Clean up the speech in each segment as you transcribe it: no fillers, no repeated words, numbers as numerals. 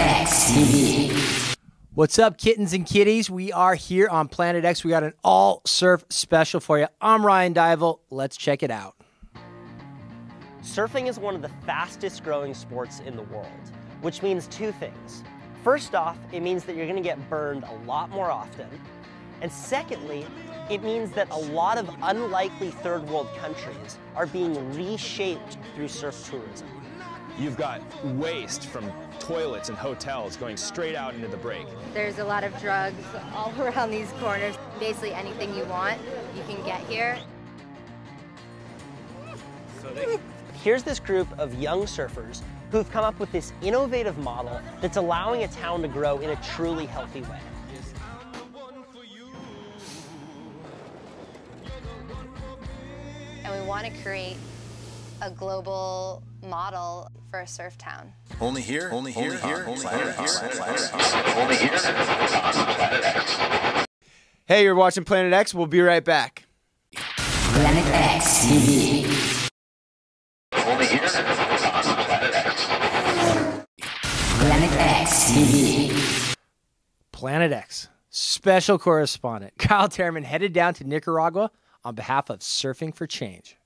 X TV. What's up, kittens and kitties? We are here on Planet X. We got an all-surf special for you. I'm Ryan Divel. Let's check it out. Surfing is one of the fastest growing sports in the world, which means two things. First off, it means that you're going to get burned a lot more often. And secondly, it means that a lot of unlikely third world countries are being reshaped through surf tourism. You've got waste from toilets and hotels going straight out into the break. There's a lot of drugs all around these corners. Basically anything you want, you can get here. Here's this group of young surfers who've come up with this innovative model that's allowing a town to grow in a truly healthy way. And we want to create a global model for a surf town. Only here, only here, only here. Hey, you're watching Planet X. We'll be right back. Planet X TV. Only here, Planet X. Planet X TV. Planet X special correspondent Kyle Theirmann headed down to Nicaragua on behalf of Surfing for Change.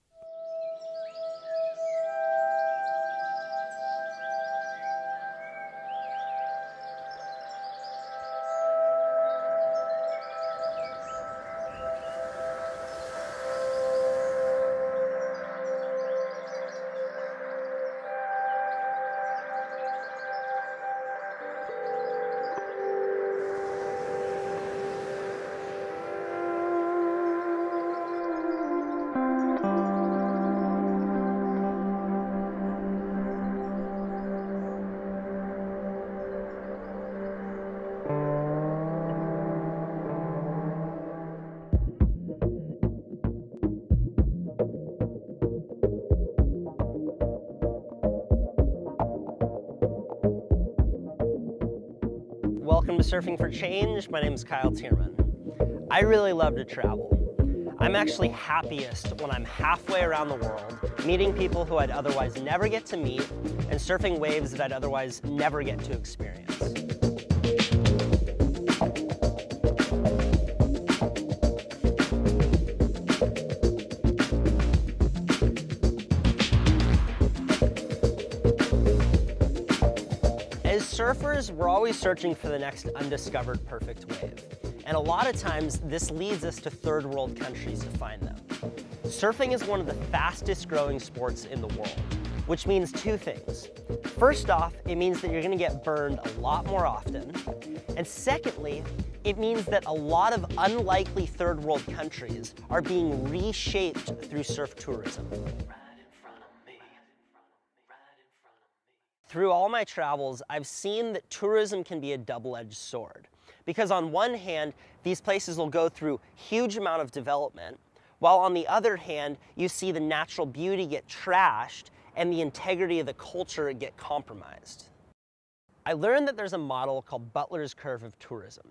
Welcome to Surfing for Change. My name is Kyle Theirmann. I really love to travel. I'm actually happiest when I'm halfway around the world, meeting people who I'd otherwise never get to meet, and surfing waves that I'd otherwise never get to experience. As surfers, we're always searching for the next undiscovered perfect wave. And a lot of times, this leads us to third world countries to find them. Surfing is one of the fastest growing sports in the world, which means two things. First off, it means that you're going to get burned a lot more often. And secondly, it means that a lot of unlikely third world countries are being reshaped through surf tourism. Through all my travels, I've seen that tourism can be a double-edged sword. Because on one hand, these places will go through huge amount of development, while on the other hand, you see the natural beauty get trashed and the integrity of the culture get compromised. I learned that there's a model called Butler's Curve of Tourism,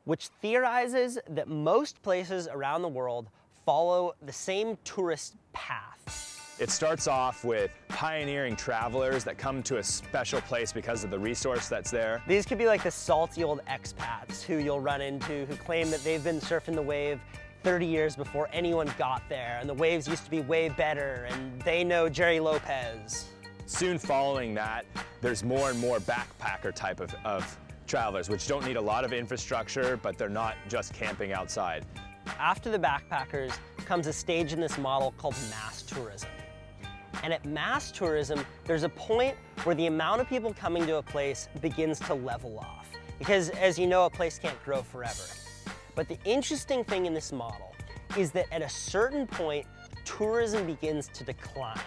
which theorizes that most places around the world follow the same tourist path. It starts off with pioneering travelers that come to a special place because of the resource that's there. These could be like the salty old expats who you'll run into who claim that they've been surfing the wave 30 years before anyone got there, and the waves used to be way better, and they know Jerry Lopez. Soon following that, there's more and more backpacker type of travelers, which don't need a lot of infrastructure, but they're not just camping outside. After the backpackers comes a stage in this model called mass tourism. And at mass tourism, there's a point where the amount of people coming to a place begins to level off. Because as you know, a place can't grow forever. But the interesting thing in this model is that at a certain point, tourism begins to decline.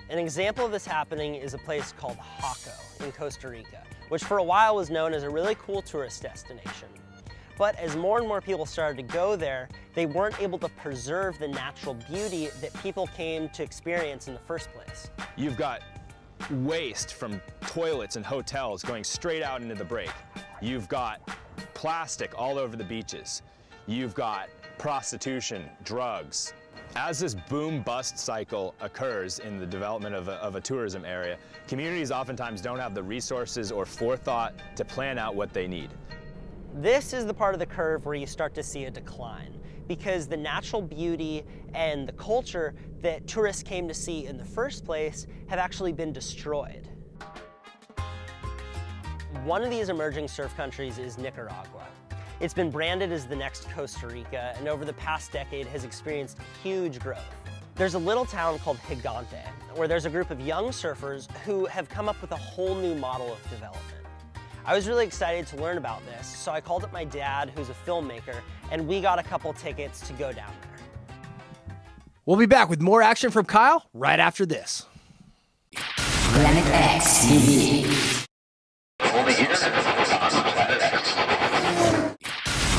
An example of this happening is a place called Jaco in Costa Rica, which for a while was known as a really cool tourist destination. But as more and more people started to go there, they weren't able to preserve the natural beauty that people came to experience in the first place. You've got waste from toilets and hotels going straight out into the break. You've got plastic all over the beaches. You've got prostitution, drugs, As this boom-bust cycle occurs in the development of a tourism area, communities oftentimes don't have the resources or forethought to plan out what they need. This is the part of the curve where you start to see a decline, because the natural beauty and the culture that tourists came to see in the first place have actually been destroyed. One of these emerging surf countries is Nicaragua. It's been branded as the next Costa Rica, and over the past decade has experienced huge growth. There's a little town called Gigante, where there's a group of young surfers who have come up with a whole new model of development. I was really excited to learn about this, so I called up my dad, who's a filmmaker, and we got a couple tickets to go down there. We'll be back with more action from Kyle right after this. Planet X TV. Only here on Planet X.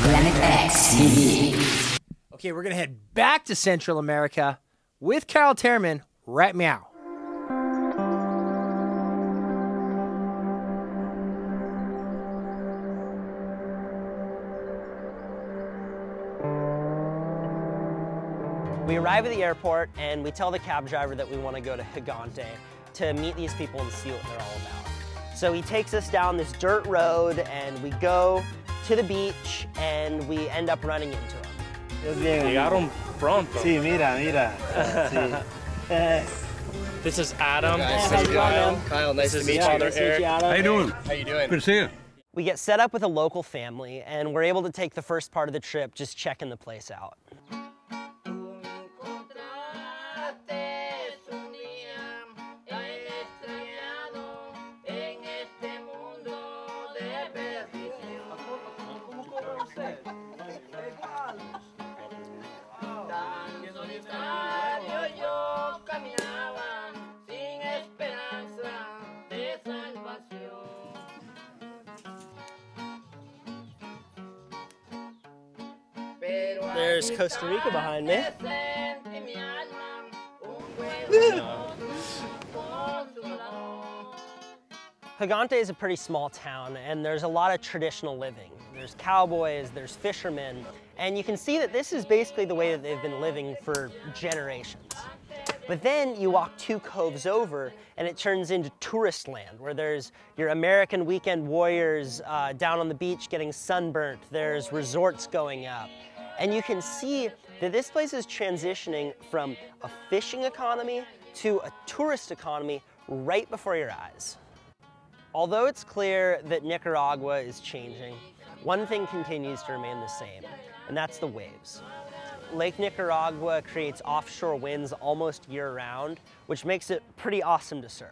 Planet X TV. Okay, we're going to head back to Central America with Kyle Theirmann right meow. We arrive at the airport and we tell the cab driver that we want to go to Gigante to meet these people and see what they're all about. So he takes us down this dirt road and we go to the beach and we end up running into him. Llegaron pronto. Sí, mira. Sí. This is Adam. How's it going, man? Kyle, nice to meet you. Nice to meet you, Adam. How you doing? Good to see you. We get set up with a local family and we're able to take the first part of the trip just checking the place out. There's Costa Rica behind me. Gigante is a pretty small town and there's a lot of traditional living. There's cowboys, there's fishermen, and you can see that this is basically the way that they've been living for generations. But then you walk 2 coves over and it turns into tourist land where there's your American weekend warriors down on the beach getting sunburnt, there's resorts going up. And you can see that this place is transitioning from a fishing economy to a tourist economy right before your eyes. Although it's clear that Nicaragua is changing, one thing continues to remain the same, and that's the waves. Lake Nicaragua creates offshore winds almost year-round, which makes it pretty awesome to surf.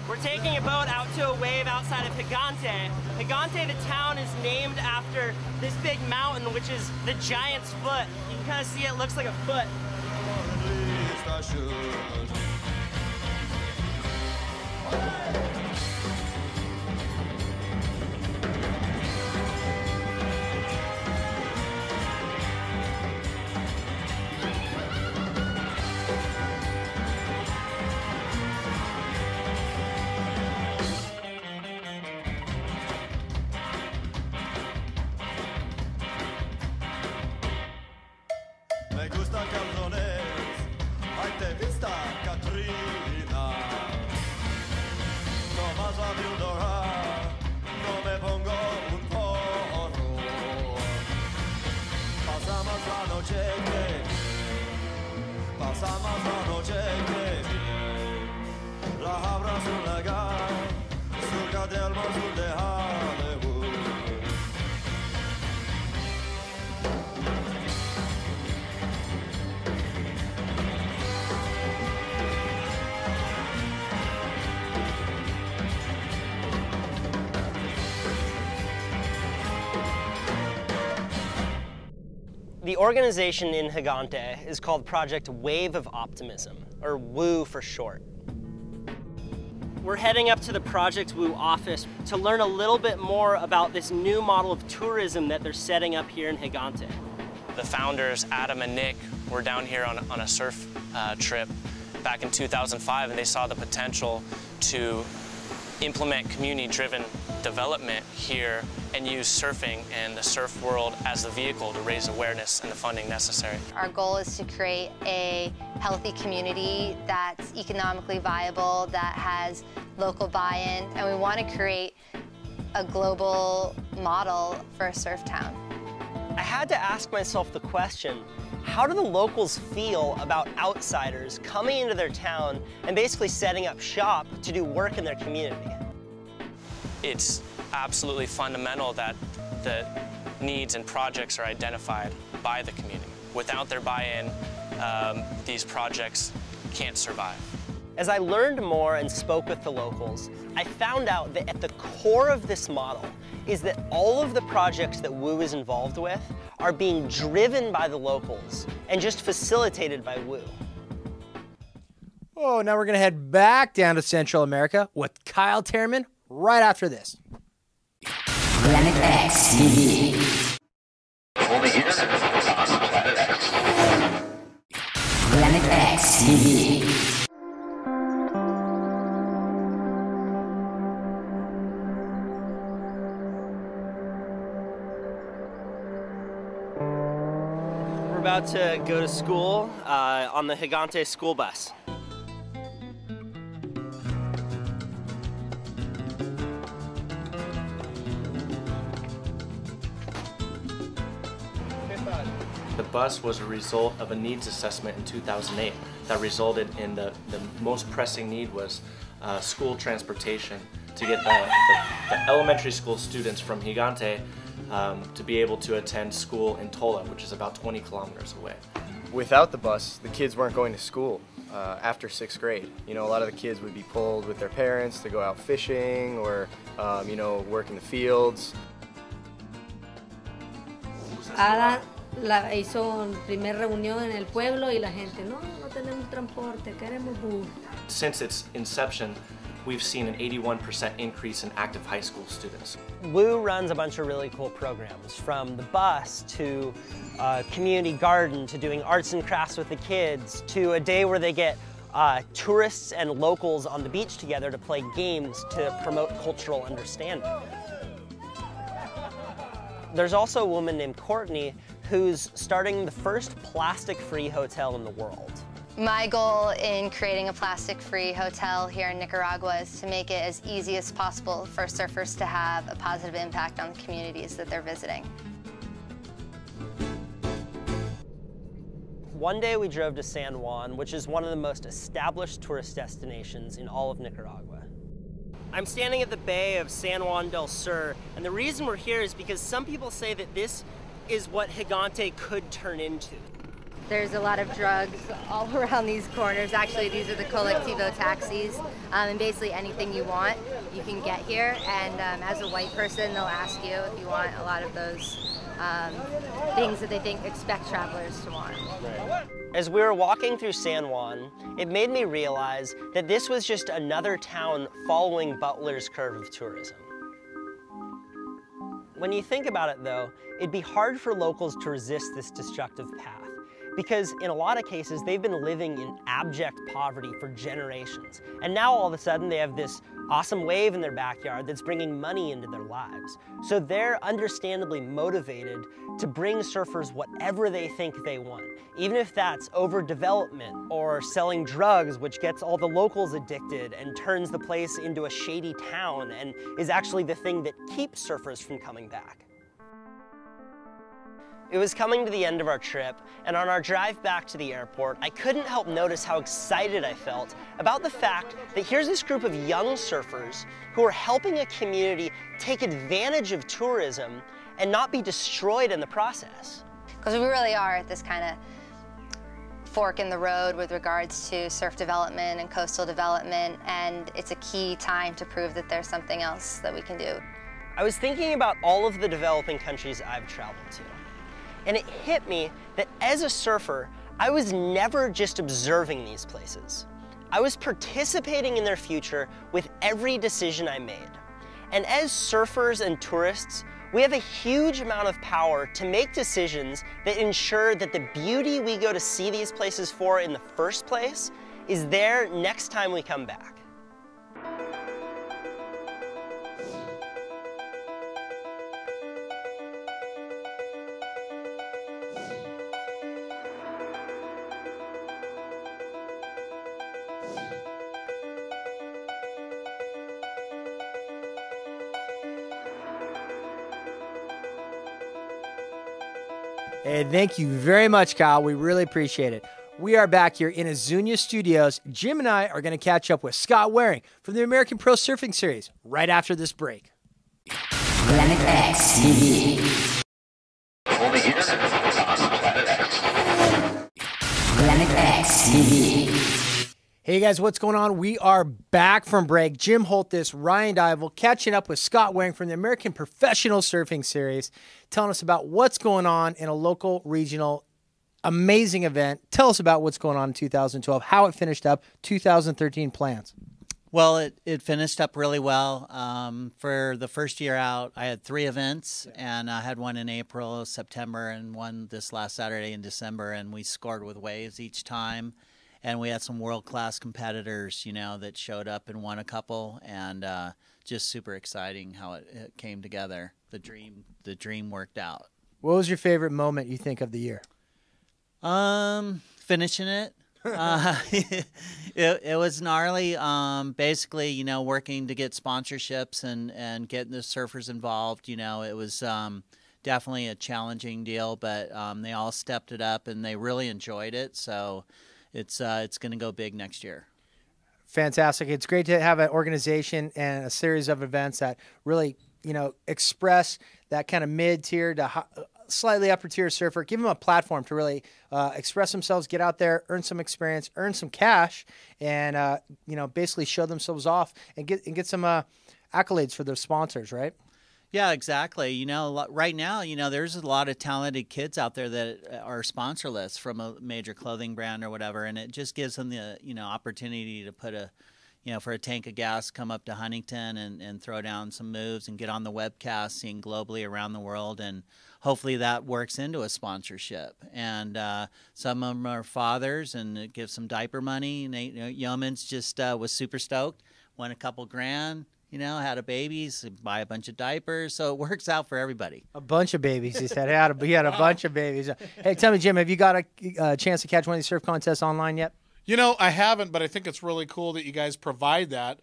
We're taking a boat out to a wave outside of Gigante. Gigante, the town, is named after this big mountain, which is the giant's foot. You can kind of see it looks like a foot. The organization in Gigante is called Project Wave of Optimism, or WOO for short. We're heading up to the Project WOO office to learn a little bit more about this new model of tourism that they're setting up here in Gigante. The founders, Adam and Nick, were down here on a surf trip, back in 2005, and they saw the potential to implement community-driven development here and use surfing and the surf world as the vehicle to raise awareness and the funding necessary. Our goal is to create a healthy community that's economically viable, that has local buy-in, and we want to create a global model for a surf town. I had to ask myself the question, how do the locals feel about outsiders coming into their town and basically setting up shop to do work in their community? It's absolutely fundamental that the needs and projects are identified by the community. Without their buy-in, these projects can't survive. As I learned more and spoke with the locals, I found out that at the core of this model is that all of the projects that WU is involved with are being driven by the locals and just facilitated by WU. Oh, now we're going to head back down to Central America with Kyle Theirmann right after this. Planet X TV. Only here on Planet X. Planet X TV. We're about to go to school on the Gigante school bus. The bus was a result of a needs assessment in 2008 that resulted in the most pressing need was school transportation to get the elementary school students from Gigante to be able to attend school in Tola, which is about 20 kilometers away. Without the bus, the kids weren't going to school after 6th grade. You know, a lot of the kids would be pulled with their parents to go out fishing or, you know, work in the fields. Hizo primer reunión en el pueblo y la gente, no tenemos transporte, queremos bus. Since its inception, we've seen an 81% increase in active high school students. WU runs a bunch of really cool programs, from the bus to community garden to doing arts and crafts with the kids to a day where they get tourists and locals on the beach together to play games to promote cultural understanding. There's also a woman named Courtney who's starting the first plastic-free hotel in the world. My goal in creating a plastic-free hotel here in Nicaragua is to make it as easy as possible for surfers to have a positive impact on the communities that they're visiting. One day we drove to San Juan, which is one of the most established tourist destinations in all of Nicaragua. I'm standing at the bay of San Juan del Sur, and the reason we're here is because some people say that this is what Gigante could turn into. There's a lot of drugs all around these corners. Actually, these are the colectivo taxis, and basically anything you want, you can get here. And as a white person, they'll ask you if you want a lot of those things that they expect travelers to want. As we were walking through San Juan, it made me realize that this was just another town following Butler's curve of tourism. When you think about it though, it'd be hard for locals to resist this destructive path, because in a lot of cases, they've been living in abject poverty for generations. And now all of a sudden they have this awesome wave in their backyard that's bringing money into their lives. So they're understandably motivated to bring surfers whatever they think they want, even if that's overdevelopment or selling drugs, which gets all the locals addicted and turns the place into a shady town and is actually the thing that keeps surfers from coming back. It was coming to the end of our trip, and on our drive back to the airport, I couldn't help notice how excited I felt about the fact that here's this group of young surfers who are helping a community take advantage of tourism and not be destroyed in the process. Because we really are at this kind of fork in the road with regards to surf development and coastal development, and it's a key time to prove that there's something else that we can do. I was thinking about all of the developing countries I've traveled to. And it hit me that as a surfer, I was never just observing these places. I was participating in their future with every decision I made. And as surfers and tourists, we have a huge amount of power to make decisions that ensure that the beauty we go to see these places for in the first place is there next time we come back. Hey, thank you very much, Kyle. We really appreciate it. We are back here in Azuñia Studios. Jim and I are going to catch up with Scott Waring from the American Pro Surfing Series right after this break. Planet X TV. Only here on Planet X. Planet X TV. Hey guys, what's going on? We are back from break. Jim Holtis, Ryan Divel, catching up with Scott Waring from the American Professional Surfing Series, telling us about what's going on in a local, regional, amazing event. Tell us about what's going on in 2012, how it finished up, 2013 plans. Well, it finished up really well. For the first year out, I had 3 events, and I had one in April, September, and one this last Saturday in December, and we scored with waves each time. And we had some world-class competitors, you know, that showed up and won a couple, and just super exciting how it came together. The dream worked out. What was your favorite moment, you think, of the year? Finishing it. It was gnarly. Basically, you know, working to get sponsorships and getting the surfers involved. You know, it was definitely a challenging deal, but they all stepped it up and they really enjoyed it. So it's going to go big next year. Fantastic. It's great to have an organization and a series of events that really, you know, express that kind of mid-tier to slightly upper-tier surfer. Give them a platform to really express themselves, get out there, earn some experience, earn some cash, and, you know, basically show themselves off and get some accolades for their sponsors, right? Yeah, exactly. You know, right now, you know, there's a lot of talented kids out there that are sponsorless from a major clothing brand or whatever, and it just gives them the, you know, opportunity to put a, you know, for a tank of gas, come up to Huntington and throw down some moves and get on the webcast, seen globally around the world, and hopefully that works into a sponsorship. And some of them are fathers, and it gives some diaper money. Nate Yeomans just was super stoked, won a couple grand. You know, had a baby, so buy a bunch of diapers, so it works out for everybody. A bunch of babies, he said. He had a bunch of babies. Hey, tell me, Jim, have you got a chance to catch one of these surf contests online yet? You know, I haven't, but I think it's really cool that you guys provide that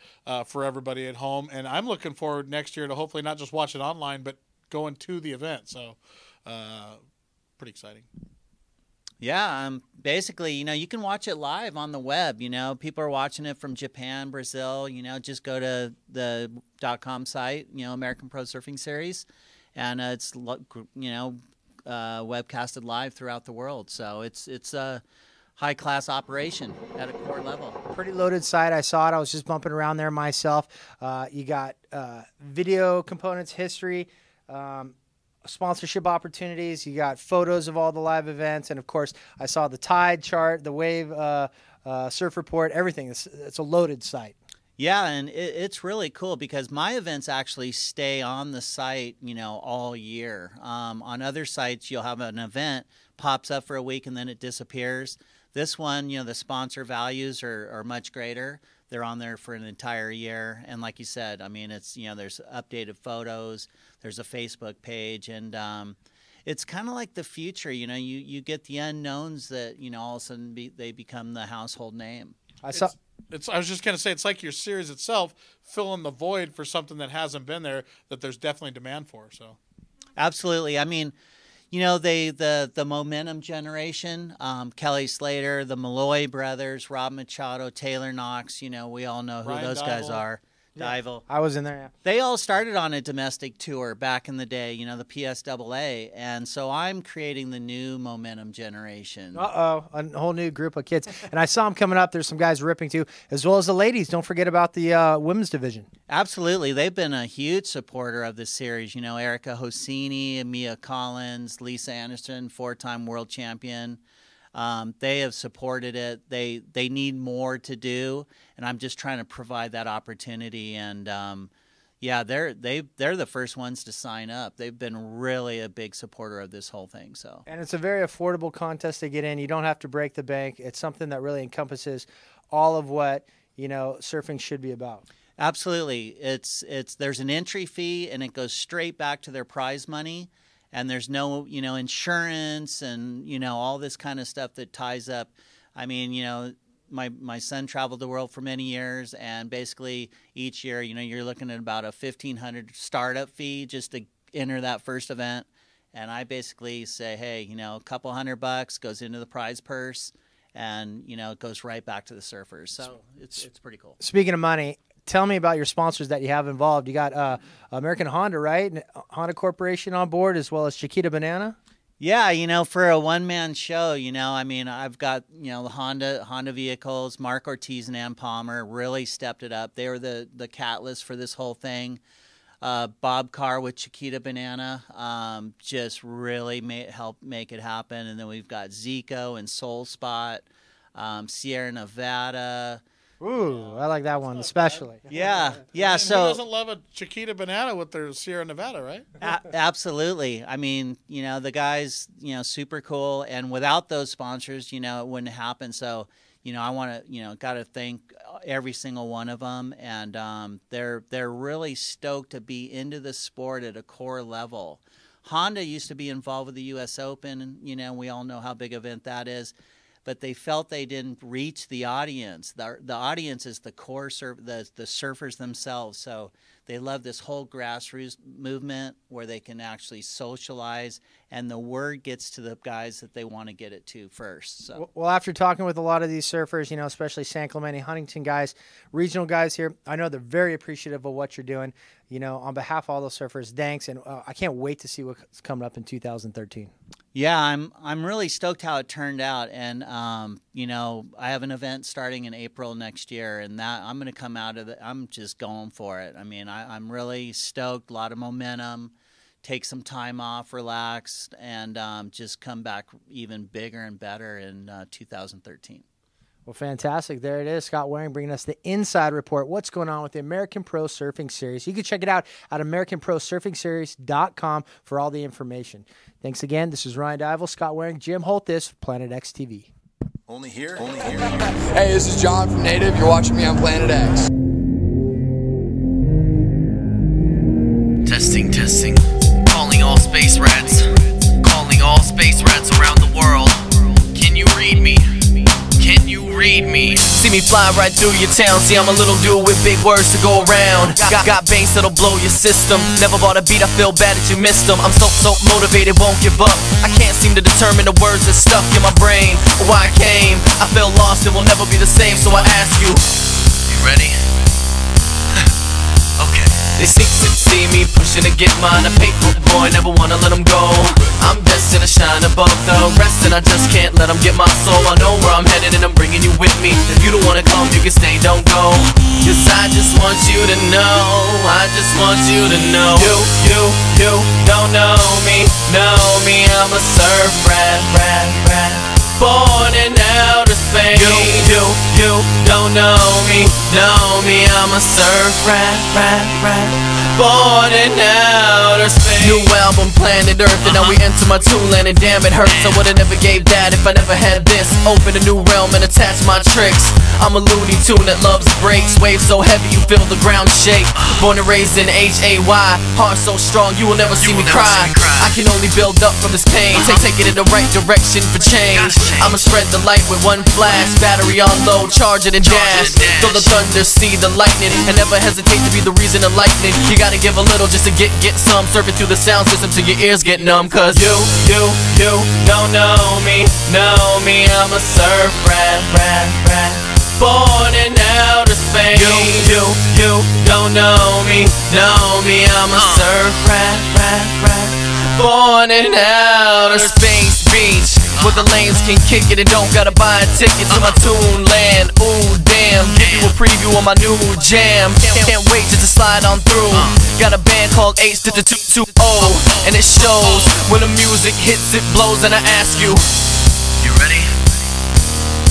for everybody at home. And I'm looking forward next year to hopefully not just watch it online, but going to the event. So, pretty exciting. Yeah, basically, you know, you can watch it live on the web. You know, people are watching it from Japan, Brazil. You know, just go to the .com site, you know, American Pro Surfing Series, and it's, you know, webcasted live throughout the world. So it's a high-class operation at a core level. Pretty loaded site. I saw it. I was just bumping around there myself. You got video components, history, sponsorship opportunities. You got photos of all the live events, and of course I saw the tide chart, the wave surf report, everything. It's a loaded site. Yeah, and it's really cool because my events actually stay on the site, you know, all year. On other sites you'll have an event pops up for a week and then it disappears. This one, you know, the sponsor values are much greater. They're on there for an entire year. And like you said, I mean, it's, you know, there's updated photos, there's a Facebook page, and it's kind of like the future. You know, you get the unknowns that, you know, all of a sudden they become the household name. I was just going to say, it's like your series itself filling the void for something that hasn't been there that there's definitely demand for. So, absolutely. I mean, you know, the momentum generation, Kelly Slater, the Malloy brothers, Rob Machado, Taylor Knox, you know, we all know who those guys are. Divel. I was in there, yeah. They all started on a domestic tour back in the day, you know, the PSAA, and so I'm creating the new momentum generation. Uh-oh, a whole new group of kids. And I saw them coming up. There's some guys ripping too, as well as the ladies. Don't forget about the women's division. Absolutely. They've been a huge supporter of this series. You know, Erica Hosini, Mia Collins, Lisa Anderson, 4-time world champion. They have supported it. They need more to do, and I'm just trying to provide that opportunity. And yeah, they're the first ones to sign up. They've been really a big supporter of this whole thing. So, and it's a very affordable contest to get in. You don't have to break the bank. It's something that really encompasses all of what, you know, surfing should be about. Absolutely. There's an entry fee, and it goes straight back to their prize money. And there's no, you know, insurance and, you know, all this kind of stuff that ties up. I mean, you know, my son traveled the world for many years, and basically each year, you know, you're looking at about a $1,500 startup fee just to enter that first event. And I basically say, hey, you know, a couple $100 goes into the prize purse, and, you know, it goes right back to the surfers. So it's pretty cool. Speaking of money, tell me about your sponsors that you have involved. You got American Honda, right? And Honda Corporation on board, as well as Chiquita Banana. Yeah, you know, for a one-man show, you know, I mean, I've got, you know, the Honda vehicles. Mark Ortiz and Ann Palmer really stepped it up. They were the catalyst for this whole thing. Bob Carr with Chiquita Banana just really helped make it happen. And then we've got Zico and Soul Spot, Sierra Nevada. Ooh, I like that one especially. Yeah. Who So doesn't love a Chiquita Banana with their Sierra Nevada, right? Absolutely. I mean, you know, the guys, you know, super cool. And without those sponsors, you know, it wouldn't happen. So, you know, I want to, you know, got to thank every single one of them. And they're really stoked to be into the sport at a core level. Honda used to be involved with the U.S. Open, and, you know, we all know how big an event that is. But they felt they didn't reach the audience. The audience is the core the surfers themselves. So they love this whole grassroots movement where they can actually socialize, and the word gets to the guys that they want to get it to first. So. Well, after talking with a lot of these surfers, you know, especially San Clemente, Huntington guys, regional guys here, I know they're very appreciative of what you're doing. You know, on behalf of all those surfers, thanks, and I can't wait to see what's coming up in 2013. Yeah, I'm really stoked how it turned out, and you know, I have an event starting in April next year, and that I'm going to come out of it. I'm just going for it. I mean, I'm really stoked. A lot of momentum. Take some time off, relax, and just come back even bigger and better in 2013. Well, fantastic. There it is. Scott Waring bringing us the inside report. What's going on with the American Pro Surfing Series. You can check it out at AmericanProSurfingSeries.com for all the information. Thanks again. This is Ryan Divel, Scott Waring, Jim Holtis, Planet X TV. Only here. Hey, this is John from Native. You're watching me on Planet X. Testing. Calling all space rats. Calling all space rats around the world. Can you read me? Can you read me? See me fly right through your town. See I'm a little dude with big words to go around. Got bass that'll blow your system. Never bought a beat, I feel bad that you missed them. I'm so motivated, won't give up. I can't seem to determine the words that stuck in my brain, or why I came. I feel lost and will never be the same, so I ask you, you ready? Okay. They see me pushing to get mine. A paper boy, never wanna let them go. I'm destined to shine above the rest, and I just can't let them get my soul. I know where I'm headed and I'm bringing you with me. If you don't wanna come, you can stay, don't go. Cause I just want you to know, I just want you to know. You don't know me, I'm a surf rat. Born in outer space. You don't know me, I'm a surf rat. Born in outer space. New album, Planet Earth, and now we enter my Toonland, and damn it hurts. I would've never gave that if I never had this. Open a new realm and attach my tricks. I'm a Looney Tune that loves breaks. Waves so heavy you feel the ground shake. Born and raised in H-A-Y. Heart so strong you will never see me cry. I can only build up from this pain. Take it in the right direction for change. I'ma spread the light with one flash. Battery on low, charge it and dash. Feel the thunder, see the lightning, and never hesitate to be the reason of lightning. You gotta give a little just to get some. Surfing through the sound system till your ears get numb. Cause you don't know me, I'm a surf rat. Born in outer space. You don't know me, I'm a surf rat. Born in outer space beach, where the lanes can kick it and don't gotta buy a ticket to my Toon land. Ooh damn, give you a preview on my new jam. Can't wait just to slide on through. Got a band called H-220, and it shows when the music hits, it blows. And I ask you, you ready?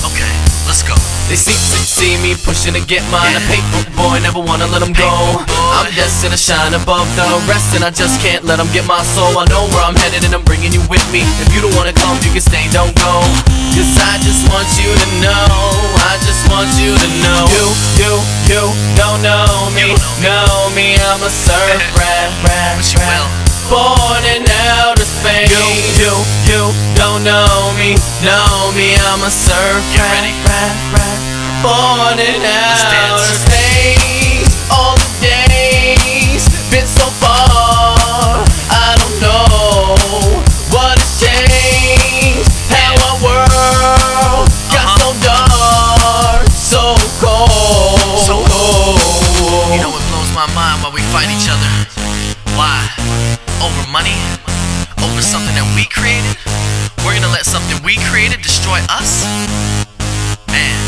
Okay, let's let's go. They see me pushing to get mine. A paper boy, never wanna let them go. I'm destined to shine above the rest, and I just can't let them get my soul. I know where I'm headed and I'm bringing you with me. If you don't wanna come, you can stay, don't go. Cause I just want you to know, I just want you to know. You don't know me, I'm a surf rat, born in outer space. You don't know me, I'm a surf rat, born in outer space. All the days been so far, I don't know what has changed. How our world got so dark, so cold. So cold. You know it blows my mind why we fight each other. Why? Over money? Over something that we created? We're gonna let something we created destroy us? Man.